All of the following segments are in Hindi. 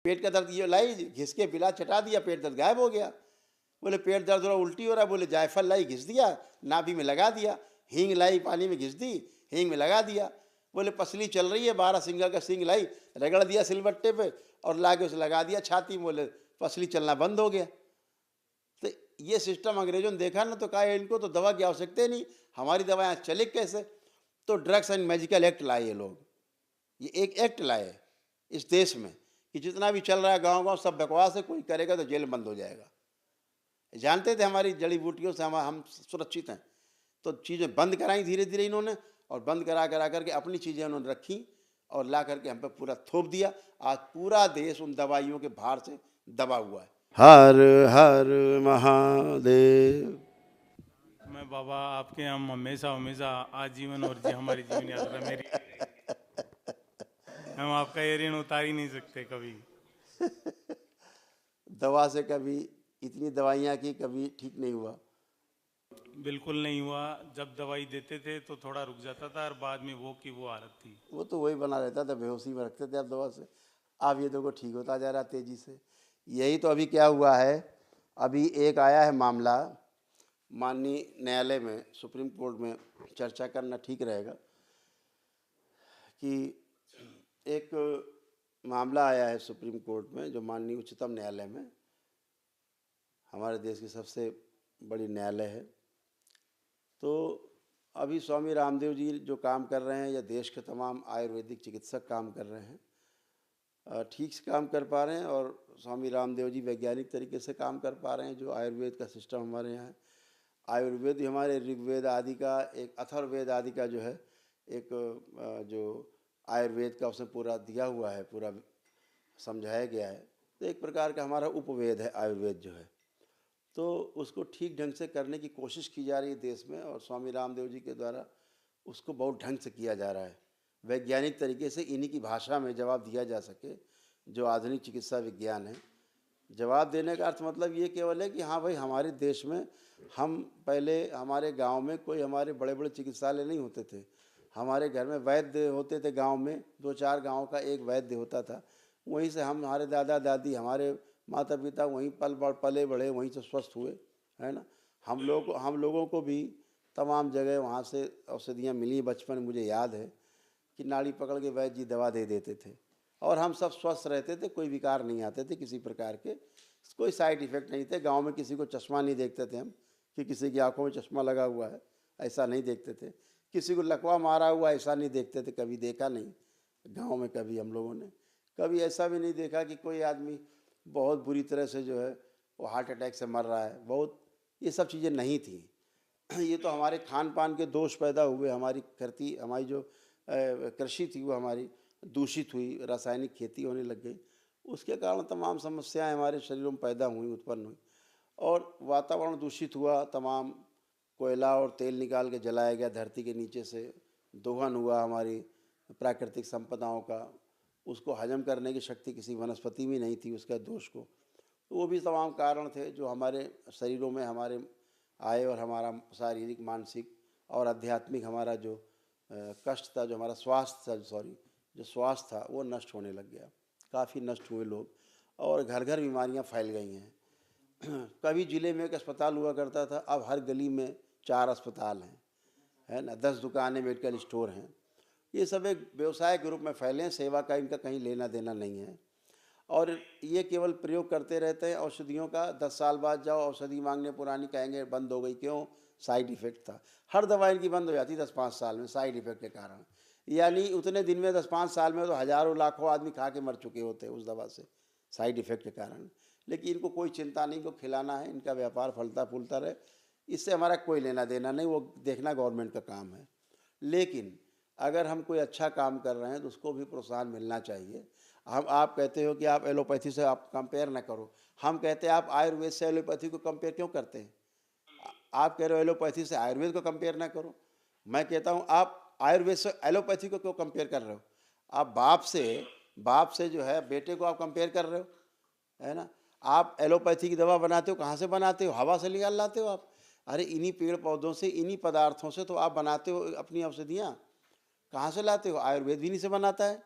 पेट का दर्द, ये लाई घिस के पिला, चटा दिया, पेट दर्द गायब हो गया। बोले पेट दर्द हो रहा, उल्टी हो रहा, बोले जायफल लाई घिस दिया, नाभि में लगा दिया। हींग लाई पानी में घिस दी, हींग में लगा दिया। बोले पसली चल रही है, 12 सिंगा का सींग लाई, रगड़ दिया सिलबट्टे पे और ला के उसे लगा दिया छाती में, बोले पसली चलना बंद हो गया। तो ये सिस्टम अंग्रेजों ने देखा ना, तो कहा इनको तो दवा की आवश्यकता ही नहीं, हमारी दवाएं चले कैसे। तो ड्रग्स एंड मेडिकल एक्ट लाए ये लोग, ये एक एक्ट लाए इस देश में कि जितना भी चल रहा है गांव गांव सब बकवास है, कोई करेगा तो जेल बंद हो जाएगा। जानते थे हमारी जड़ी बूटियों से हम सुरक्षित हैं, तो चीज़ें बंद कराई धीरे धीरे इन्होंने, और बंद करा करके अपनी चीज़ें उन्होंने रखी और ला करके हम पे पूरा थोप दिया। आज पूरा देश उन दवाइयों के भार से दबा हुआ है। हर हर महादेव। मैं बाबा आपके हम हमेशा हमेशा आजीवन और हमारी जीवन यात्रा मेरी हम आपका ये ऋण उतार ही नहीं सकते कभी। दवा से कभी इतनी दवाइयाँ की, कभी ठीक नहीं हुआ, बिल्कुल नहीं हुआ। जब दवाई देते थे तो थोड़ा रुक जाता था और बाद में वो की वो हालत थी। वो तो वही बना रहता था, बेहोशी में रखते थे आप दवा से। अब ये देखो ठीक होता जा रहा तेजी से। यही तो अभी क्या हुआ है, अभी एक आया है मामला माननीय न्यायालय में, सुप्रीम कोर्ट में चर्चा करना ठीक रहेगा कि एक मामला आया है सुप्रीम कोर्ट में, जो माननीय उच्चतम न्यायालय में, हमारे देश की सबसे बड़ी न्यायालय है। तो अभी स्वामी रामदेव जी जो काम कर रहे हैं, या देश के तमाम आयुर्वेदिक चिकित्सक काम कर रहे हैं, ठीक से काम कर पा रहे हैं, और स्वामी रामदेव जी वैज्ञानिक तरीके से काम कर पा रहे हैं। जो आयुर्वेद का सिस्टम हमारे यहाँ है, आयुर्वेद हमारे ऋग्वेद आदि का, एक अथर्ववेद आदि का जो है, एक जो आयुर्वेद का उसमें पूरा दिया हुआ है, पूरा समझाया गया है। तो एक प्रकार का हमारा उपवेद है आयुर्वेद जो है, तो उसको ठीक ढंग से करने की कोशिश की जा रही है देश में, और स्वामी रामदेव जी के द्वारा उसको बहुत ढंग से किया जा रहा है, वैज्ञानिक तरीके से, इन्हीं की भाषा में जवाब दिया जा सके, जो आधुनिक चिकित्सा विज्ञान है। जवाब देने का अर्थ मतलब ये केवल है कि हाँ भाई, हमारे देश में हम पहले, हमारे गांव में कोई हमारे बड़े बड़े चिकित्सालय नहीं होते थे, हमारे घर में वैद्य होते थे, गांव में 2-4 गांव का एक वैद्य होता था, वहीं से हम, हमारे दादा दादी, हमारे माता पिता वहीं पले बढ़े, वहीं से स्वस्थ हुए, है ना। हम लोगों को भी तमाम जगह वहाँ से औषधियाँ मिली। बचपन में मुझे याद है कि नाड़ी पकड़ के वैद्य जी दवा दे देते थे, और हम सब स्वस्थ रहते थे, कोई विकार नहीं आते थे किसी प्रकार के, कोई साइड इफ़ेक्ट नहीं थे। गांव में किसी को चश्मा नहीं देखते थे हम, कि किसी की आंखों में चश्मा लगा हुआ है, ऐसा नहीं देखते थे। किसी को लकवा मारा हुआ, ऐसा नहीं देखते थे, कभी देखा नहीं गांव में। कभी हम लोगों ने कभी ऐसा भी नहीं देखा कि कोई आदमी बहुत बुरी तरह से जो है वो हार्ट अटैक से मर रहा है, बहुत, ये सब चीज़ें नहीं थी। ये तो हमारे खान पान के दोष पैदा हुए, हमारी जो कृषि थी वो हमारी दूषित हुई, रासायनिक खेती होने लग गई, उसके कारण तमाम समस्याएं हमारे शरीरों में पैदा हुई, उत्पन्न हुई, और वातावरण दूषित हुआ। तमाम कोयला और तेल निकाल के जलाया गया धरती के नीचे से, दोहन हुआ हमारी प्राकृतिक संपदाओं का, उसको हजम करने की शक्ति किसी वनस्पति में नहीं थी, उसका दोष को। तो वो भी तमाम कारण थे जो हमारे शरीरों में हमारे आए, और हमारा शारीरिक, मानसिक और आध्यात्मिक हमारा जो कष्ट था, जो हमारा स्वास्थ्य था, जो स्वास्थ्य था वो नष्ट होने लग गया। काफ़ी नष्ट हुए लोग, और घर घर बीमारियां फैल गई हैं। कभी ज़िले में एक अस्पताल हुआ करता था, अब हर गली में 4 अस्पताल हैं, है ना, 10 दुकानें, मेडिकल स्टोर हैं। ये सब एक व्यवसाय के रूप में फैले हैं, सेवा का इनका कहीं लेना देना नहीं है, और ये केवल प्रयोग करते रहते हैं औषधियों का। 10 साल बाद जाओ औषधि मांगने, पुरानी कहेंगे बंद हो गई, क्यों? साइड इफ़ेक्ट था। हर दवा इनकी बंद हो जाती 10-5 साल में साइड इफ़ेक्ट के कारण। यानी उतने दिन में, 10-5 साल में तो हज़ारों लाखों आदमी खा के मर चुके होते हैं उस दवा से, साइड इफ़ेक्ट के कारण। लेकिन इनको कोई चिंता नहीं, इनको खिलाना है, इनका व्यापार फलता फूलता रहे, इससे हमारा कोई लेना देना नहीं, वो देखना गवर्नमेंट का काम है। लेकिन अगर हम कोई अच्छा काम कर रहे हैं तो उसको भी प्रोत्साहन मिलना चाहिए। आप कहते हो कि आप एलोपैथी से आप कंपेयर ना करो, हम कहते हैं आप आयुर्वेद से एलोपैथी को कंपेयर क्यों करते हैं? आप कह रहे हो एलोपैथी से आयुर्वेद को कंपेयर ना करो, मैं कहता हूँ आप आयुर्वेद से एलोपैथी को क्यों कंपेयर कर रहे हो? आप बाप से जो है बेटे को आप कंपेयर कर रहे हो, है ना। आप एलोपैथी की दवा बनाते हो, कहाँ से बनाते हो? हवा से निकाल लाते हो आप। अरे इन्हीं पेड़ पौधों से, इन्हीं पदार्थों से तो आप बनाते हो अपनी औषधियाँ, कहाँ से लाते हो? आयुर्वेद भी इन्हीं से बनाता है।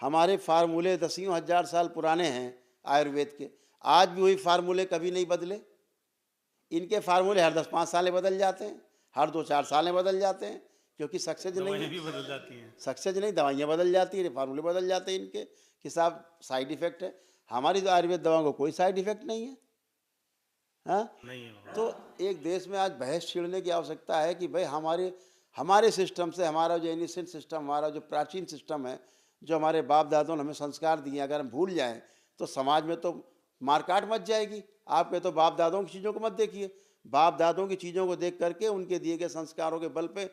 हमारे फार्मूले दसियों हजार साल पुराने हैं आयुर्वेद के, आज भी वही फार्मूले कभी नहीं बदले। इनके फार्मूले हर 10-5 साल में बदल जाते हैं, हर 2-4 साल में बदल जाते हैं, क्योंकि सक्सेस नहीं दवाएं है। भी बदल जाती हैं। सक्सेस नहीं, दवाइयाँ बदल जाती हैं, फार्मूले बदल जाते हैं इनके कि साहब साइड इफेक्ट है। हमारी तो आयुर्वेद दवाओं को कोई साइड इफेक्ट नहीं है। हाँ, नहीं है बाबा। तो एक देश में आज बहस छेड़ने की आवश्यकता है कि भाई हमारे हमारे सिस्टम से, हमारा जो एनिसेंट सिस्टम, हमारा जो प्राचीन सिस्टम है, जो हमारे बाप दादों ने हमें संस्कार दिए, अगर हम भूल जाएं तो समाज में तो मारकाट मच जाएगी। आप कहते तो बाप दादों की चीज़ों को मत देखिए, बाप दादों की चीज़ों को देख करके उनके दिए गए संस्कारों के बल पे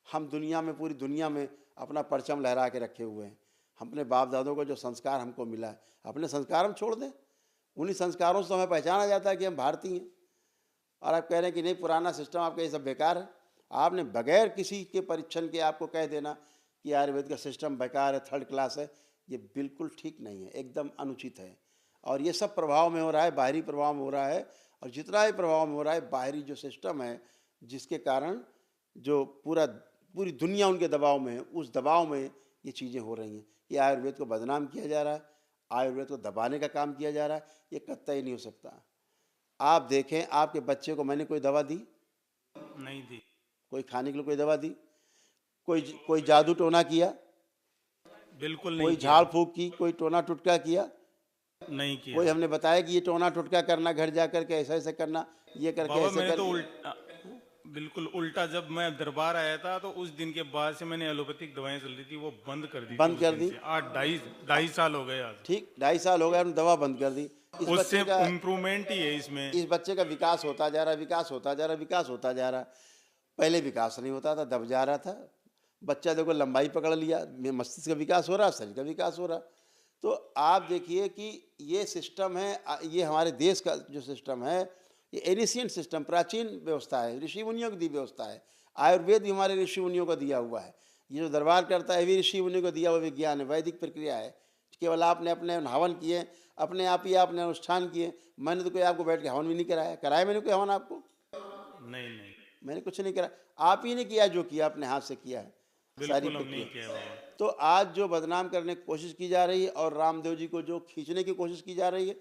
हम दुनिया में, पूरी दुनिया में अपना परचम लहरा के रखे हुए हैं। हम अपने बाप दादों को जो संस्कार हमको मिला है, अपने संस्कार हम छोड़ दें? उन्हीं संस्कारों से हमें पहचाना जाता है कि हम भारतीय हैं। और आप कह रहे हैं कि नहीं पुराना सिस्टम आपका ये सब बेकार है। आपने बगैर किसी के परीक्षण के आपको कह देना कि आयुर्वेद का सिस्टम बेकार है, थर्ड क्लास है, ये बिल्कुल ठीक नहीं है, एकदम अनुचित है। और ये सब प्रभाव में हो रहा है, बाहरी प्रभाव में हो रहा है। और जितना भी प्रभाव में हो रहा है, बाहरी जो सिस्टम है जिसके कारण जो पूरी दुनिया उनके दबाव में है, उस दबाव में ये चीज़ें हो रही हैं। ये आयुर्वेद को बदनाम किया जा रहा है, आयुर्वेद को दबाने का काम किया जा रहा है, ये कतई नहीं हो सकता। आप देखें, आपके बच्चे को मैंने कोई दवा दी? नहीं दी। कोई खाने के लिए कोई दवा दी? कोई जादू टोना किया? बिल्कुल नहीं कोई किया। झाड़ फूक की? कोई टोना टुटका किया? नहीं किया। कोई हमने बताया कि ये टोना टुटका करना, घर जा करके ऐसा ऐसा करना, ये करके बाबा ऐसे मैंने तो कर। बिल्कुल उल्टा, जब मैं दरबार आया था तो उस दिन के बाद से मैंने एलोपैथिक दवाएं चल रही थी वो बंद कर दी थी। बंद उस कर दिन दी? से आज ढाई साल हो गए आज। ठीक, 2.5 साल हो गए, हमने दवा बंद कर दी। इस उससे बच्चे का इम्प्रूवमेंट ही है इसमें। इस बच्चे का विकास होता जा रहा है, विकास होता जा रहा है, विकास होता जा रहा है। पहले विकास नहीं होता था, दब जा रहा था बच्चा। देखो लंबाई पकड़ लिया, मस्तिष्क का विकास हो रहा, शरीर का विकास हो रहा। तो आप देखिए कि ये सिस्टम है, ये हमारे देश का जो सिस्टम है, ये एनिशियंट सिस्टम, प्राचीन व्यवस्था है, ऋषि मुनियों की दी व्यवस्था है। आयुर्वेद भी हमारे ऋषि मुनियों को दिया हुआ है। ये जो दरबार करता है भी ऋषि मुनियों को दिया हुआ विज्ञान है, वैदिक प्रक्रिया है। केवल आपने अपने हवन किए, अपने आप ही आपने अनुष्ठान किए। मैंने तो कोई आपको बैठ के हवन भी नहीं कराया। कराया मैंने कोई हवन आपको? नहीं। मैंने कुछ नहीं करा, आप ही ने किया, जो किया अपने हाथ से किया है सारी बिल्कुल हम नहीं प्रक्रिया। किया बाबा। तो आज जो बदनाम करने की कोशिश की जा रही है और रामदेव जी को जो खींचने की कोशिश की जा रही है,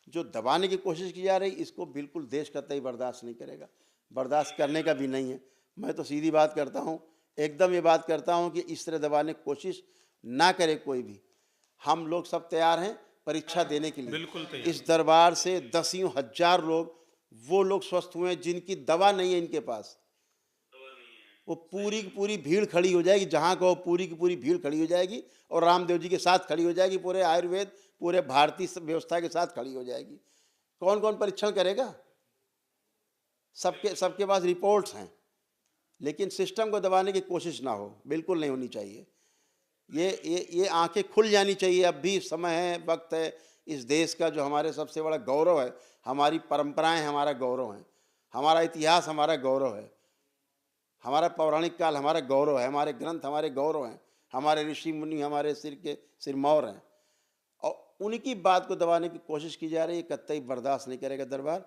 जो दबाने की कोशिश की जा रही है, इसको बिल्कुल देश कतई बर्दाश्त नहीं करेगा, बर्दाश्त करने का भी नहीं है। मैं तो सीधी बात करता हूँ, एकदम ये बात करता हूँ कि इस तरह दबाने की कोशिश ना करे कोई भी। हम लोग सब तैयार हैं परीक्षा देने के लिए। बिल्कुल तैयार। इस दरबार से दसियों हजार लोग, वो लोग स्वस्थ हुए हैं जिनकी दवा नहीं है इनके पास। वो पूरी की पूरी भीड़ खड़ी हो जाएगी, जहाँ कहो पूरी की पूरी भीड़ खड़ी हो जाएगी और रामदेव जी के साथ खड़ी हो जाएगी, पूरे आयुर्वेद, पूरे भारतीय व्यवस्था के साथ खड़ी हो जाएगी। कौन कौन परीक्षण करेगा? सबके पास रिपोर्ट्स हैं, लेकिन सिस्टम को दबाने की कोशिश ना हो, बिल्कुल नहीं होनी चाहिए। ये आंखें खुल जानी चाहिए। अब भी समय है, वक्त है। इस देश का जो हमारे सबसे बड़ा गौरव है, हमारी परंपराएं हमारा गौरव हैं, हमारा इतिहास हमारा गौरव है, हमारा पौराणिक काल हमारा गौरव है, हमारे ग्रंथ हमारे गौरव हैं, हमारे ऋषि मुनि हमारे सिरमौर हैं। और उनकी बात को दबाने की कोशिश की जा रही है, कतई बर्दाश्त नहीं करेगा दरबार।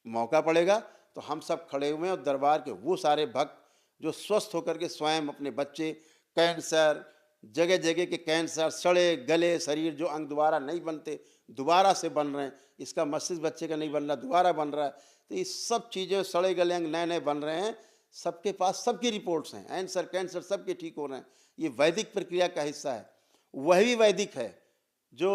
मौका पड़ेगा तो हम सब खड़े हुए हैं, और दरबार के वो सारे भक्त जो स्वस्थ होकर के स्वयं अपने बच्चे, कैंसर, जगह जगह के कैंसर, सड़े गले शरीर, जो अंग दोबारा नहीं बनते, दोबारा से बन रहे हैं। इसका मस्तिष्क बच्चे का नहीं बन रहा, दोबारा बन रहा है। तो ये सब चीज़ें, सड़े गले अंग नए नए बन रहे हैं, सबके पास सबकी रिपोर्ट्स हैं, कैंसर कैंसर सबके ठीक हो रहे हैं। ये वैदिक प्रक्रिया का हिस्सा है। वह भी वैदिक है, जो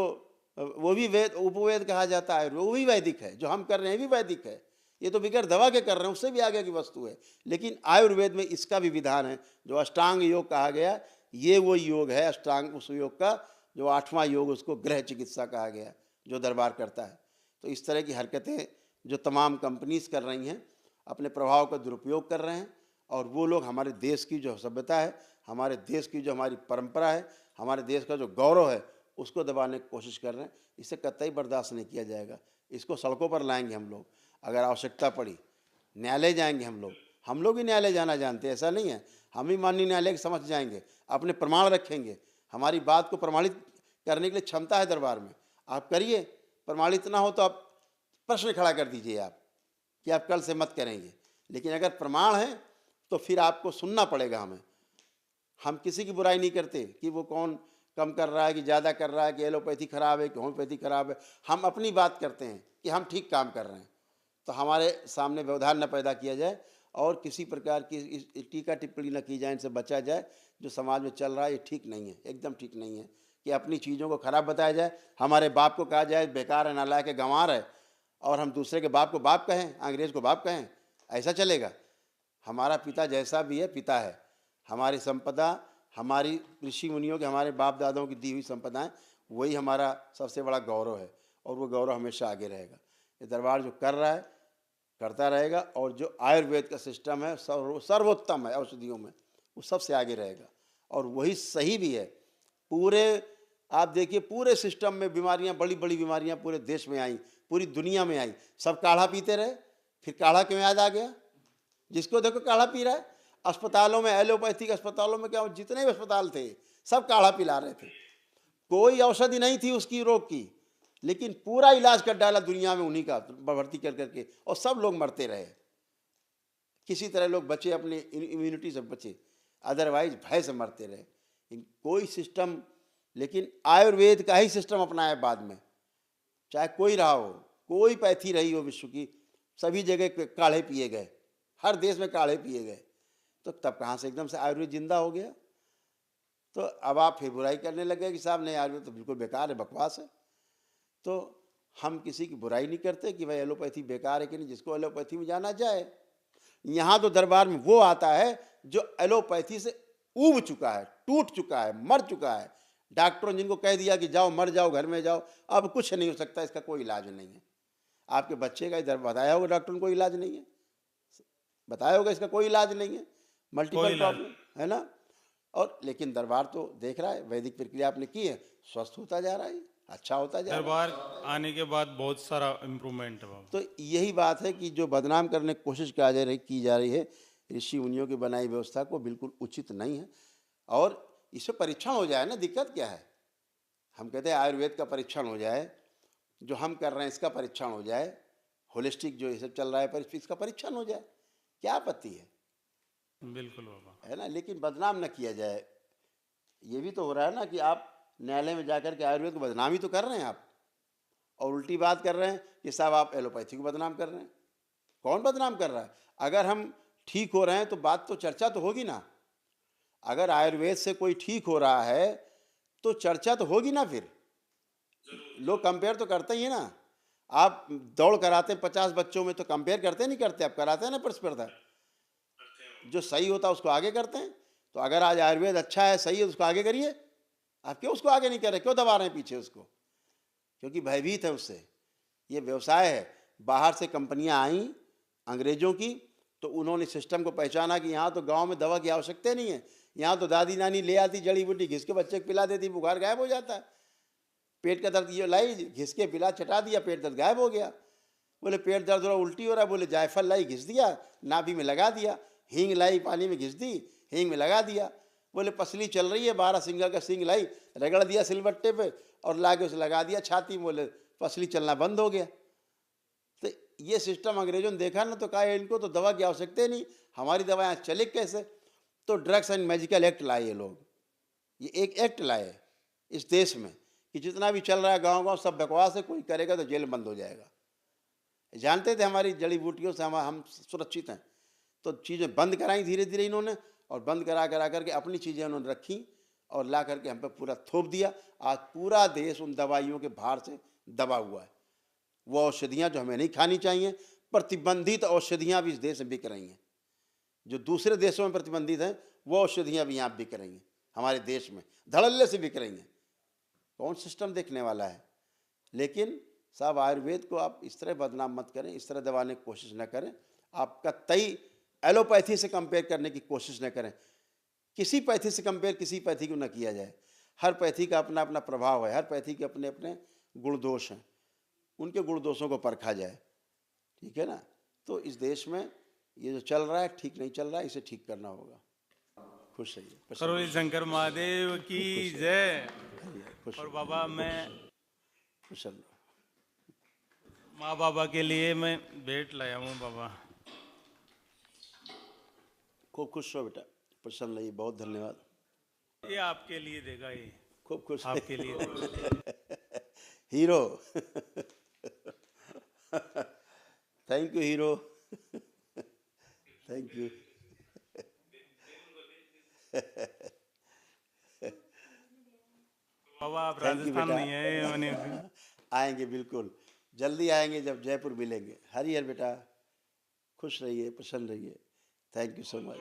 वो भी वेद, उपवेद कहा जाता है, वो भी वैदिक है। जो हम कर रहे हैं भी वैदिक है। ये तो बिगड़ दवा के कर रहे हैं, उससे भी आगे की वस्तु है। लेकिन आयुर्वेद में इसका भी विधान है, जो अष्टांग योग कहा गया, ये वो योग है अष्टांग, उस योग का जो 8वां योग, उसको गृह चिकित्सा कहा गया, जो दरबार करता है। तो इस तरह की हरकतें जो तमाम कंपनीज कर रही हैं, अपने प्रभाव का दुरुपयोग कर रहे हैं। और वो लोग हमारे देश की जो सभ्यता है, हमारे देश की जो हमारी परंपरा है, हमारे देश का जो गौरव है, उसको दबाने की कोशिश कर रहे हैं। इसे कतई बर्दाश्त नहीं किया जाएगा। इसको सड़कों पर लाएंगे हम लोग, अगर आवश्यकता पड़ी न्यायालय जाएंगे हम लोग ही न्यायालय जाना जानते हैं, ऐसा नहीं है। हम ही माननीय न्यायालय के समझ जाएंगे, अपने प्रमाण रखेंगे। हमारी बात को प्रमाणित करने के लिए क्षमता है दरबार में, आप करिए। प्रमाणित ना हो तो आप प्रश्न खड़ा कर दीजिए आप कि आप कल से मत करेंगे। लेकिन अगर प्रमाण है तो फिर आपको सुनना पड़ेगा हमें। हम किसी की बुराई नहीं करते कि वो कौन कम कर रहा है कि ज़्यादा कर रहा है, कि एलोपैथी खराब है कि होम्योपैथी खराब है। हम अपनी बात करते हैं कि हम ठीक काम कर रहे हैं, तो हमारे सामने व्यवधान न पैदा किया जाए और किसी प्रकार की इस टीका टिप्पणी न की जाए, इनसे बचा जाए। जो समाज में चल रहा है ये ठीक नहीं है, एकदम ठीक नहीं है कि अपनी चीज़ों को खराब बताया जाए। हमारे बाप को कहा जाए बेकार है, नालायक है, गंवार है, और हम दूसरे के बाप को बाप कहें, अंग्रेज़ को बाप कहें, ऐसा चलेगा? हमारा पिता जैसा भी है पिता है। हमारी संपदा, हमारी ऋषि मुनियों के, हमारे बाप दादाओं की दी हुई संपदाएं, वही हमारा सबसे बड़ा गौरव है और वो गौरव हमेशा आगे रहेगा। ये दरबार जो कर रहा है करता रहेगा, और जो आयुर्वेद का सिस्टम है सर्वोत्तम है औषधियों में, वो सबसे आगे रहेगा और वही सही भी है। पूरे आप देखिए पूरे सिस्टम में बीमारियां, बड़ी बड़ी बीमारियां पूरे देश में आई, पूरी दुनिया में आई, सब काढ़ा पीते रहे। फिर काढ़ा क्यों याद आ गया? जिसको देखो काढ़ा पी रहा है। अस्पतालों में, एलोपैथिक अस्पतालों में क्या, जितने भी अस्पताल थे सब काढ़ा पिला रहे थे। कोई औषधि नहीं थी उसकी रोग की, लेकिन पूरा इलाज कर डाला दुनिया में उन्हीं का भर्ती कर करके, और सब लोग मरते रहे। किसी तरह लोग बचे, अपने इम्यूनिटी से बचे, अदरवाइज भय से मरते रहे। कोई सिस्टम, लेकिन आयुर्वेद का ही सिस्टम अपनाया बाद में। चाहे कोई रहा हो, कोई पैथी रही हो विश्व की, सभी जगह काढ़े पिए गए, हर देश में काढ़े पिए गए। तो तब कहाँ से एकदम से आयुर्वेद जिंदा हो गया? तो अब आप फिर बुराई करने लगे कि साहब नहीं, आयुर्वेद तो बिल्कुल बेकार है, बकवास है। तो हम किसी की बुराई नहीं करते कि भाई एलोपैथी बेकार है कि नहीं, जिसको एलोपैथी में जाना जाए। यहाँ तो दरबार में वो आता है जो एलोपैथी से ऊब चुका है, टूट चुका है, मर चुका है। डॉक्टरों ने जिनको कह दिया कि जाओ, मर जाओ, घर में जाओ, अब कुछ नहीं हो सकता, इसका कोई इलाज नहीं है। आपके बच्चे का इधर बताया होगा डॉक्टर ने, कोई इलाज नहीं है, बताया होगा इसका कोई इलाज नहीं है, मल्टीपल प्रॉब्लम है ना। और लेकिन दरबार तो देख रहा है, वैदिक प्रक्रिया आपने की है, स्वस्थ होता जा रहा है, अच्छा होता जा रहा है। दरबार आने के बाद बहुत सारा इम्प्रूवमेंट है बाबा। तो यही बात है कि जो बदनाम करने की कोशिश की जा रही है ऋषि मुनियों की बनाई व्यवस्था को, बिल्कुल उचित नहीं है। और इसे परीक्षण हो जाए ना, दिक्कत क्या है? हम कहते हैं आयुर्वेद का परीक्षण हो जाए, जो हम कर रहे हैं इसका परीक्षण हो जाए, होलिस्टिक जो ये सब चल रहा है पर इसका परीक्षण हो जाए, क्या आपत्ति है? बिल्कुल बाबा। है ना। लेकिन बदनाम न किया जाए। ये भी तो हो रहा है ना कि आप न्यायालय में जाकर के आयुर्वेद को बदनाम ही तो कर रहे हैं आप, और उल्टी बात कर रहे हैं कि साहब आप एलोपैथी को बदनाम कर रहे हैं। कौन बदनाम कर रहा है? अगर हम ठीक हो रहे हैं तो बात तो, चर्चा तो होगी ना। अगर आयुर्वेद से कोई ठीक हो रहा है तो चर्चा तो होगी ना। फिर लोग कंपेयर तो करते ही है ना। आप दौड़ कराते हैं 50 बच्चों में, तो कंपेयर करते नहीं करते, आप कराते हैं ना प्रतिस्पर्धा। जो सही होता है उसको आगे करते हैं। तो अगर आज आयुर्वेद अच्छा है, सही है, उसको आगे करिए। आप क्यों उसको आगे नहीं कर रहे, क्यों दबा रहे हैं पीछे उसको? क्योंकि भयभीत है उससे। ये व्यवसाय है। बाहर से कंपनियां आई अंग्रेजों की, तो उन्होंने सिस्टम को पहचाना कि यहाँ तो गांव में दवा की आवश्यकता नहीं है, यहाँ तो दादी नानी ले आती जड़ी बूटी, घिस के बच्चे को पिला देती, बुखार गायब हो जाता है। पेट का दर्द ये लाई, घिस के पिला, चटा दिया, पेट दर्द गायब हो गया। बोले पेट दर्द हो रहा, उल्टी हो रहा, बोले जायफल लाई, घिस दिया, नाभि में लगा दिया। हींग लाई, पानी में घिस दी, हींग में लगा दिया। बोले पसली चल रही है, 12 सिंगल का सींग लाई, रगड़ दिया सिलबट्टे पे और ला के उसे लगा दिया छाती में, बोले पसली चलना बंद हो गया। तो ये सिस्टम अंग्रेजों ने देखा ना, तो कहा इनको तो दवा की आवश्यकता नहीं, हमारी दवा यहाँ चले कैसे? तो ड्रग्स एंड मेडिकल एक्ट लाए ये लोग। ये एक एक्ट लाए इस देश में कि जितना भी चल रहा है गांव गांव सब बकवास है, कोई करेगा तो जेल बंद हो जाएगा। जानते थे हमारी जड़ी बूटियों से हम सुरक्षित हैं, तो चीज़ें बंद कराई धीरे धीरे इन्होंने, और बंद करा करके अपनी चीज़ें उन्होंने रखी और ला करके हम पे पूरा थोप दिया। आज पूरा देश उन दवाइयों के भार से दबा हुआ है। वो औषधियाँ जो हमें नहीं खानी चाहिए, प्रतिबंधित औषधियाँ भी इस देश में बिक रही हैं। जो दूसरे देशों में प्रतिबंधित हैं वो औषधियाँ भी यहाँ बिक रही हैं, हमारे देश में धड़ल्ले से बिक रही हैं। कौन सिस्टम देखने वाला है? लेकिन साहब आयुर्वेद को आप इस तरह बदनाम मत करें, इस तरह दबाने की कोशिश न करें। आपका तय एलोपैथी से कंपेयर करने की कोशिश न करें। किसी पैथी से कंपेयर किसी पैथी को न किया जाए। हर पैथी का अपना अपना प्रभाव है, हर पैथी के अपने अपने गुण दोष हैं, उनके गुण दोषों को परखा जाए। ठीक है ना। तो इस देश में ये जो चल रहा है ठीक नहीं चल रहा है, इसे ठीक करना होगा। खुश रहिए। करोली शंकर महादेव की जय। खुश और बाबा मैं खुश रहो। माँ बाबा के लिए मैं भेंट लाया हूँ बाबा। खूब खुश हो बेटा, प्रसन्न रहिए, बहुत धन्यवाद। ये आपके लिए देगा ये। खूब खुश आपके लिए। Hero. Thank you hero. Thank you. बाबा आप थैंक यू राजस्थान बेटा। नहीं है मैंने। आएंगे बिल्कुल, जल्दी आएंगे जब जयपुर मिलेंगे। हरिहर बेटा, खुश रहिए, प्रसन्न रहिए। Thank you so much.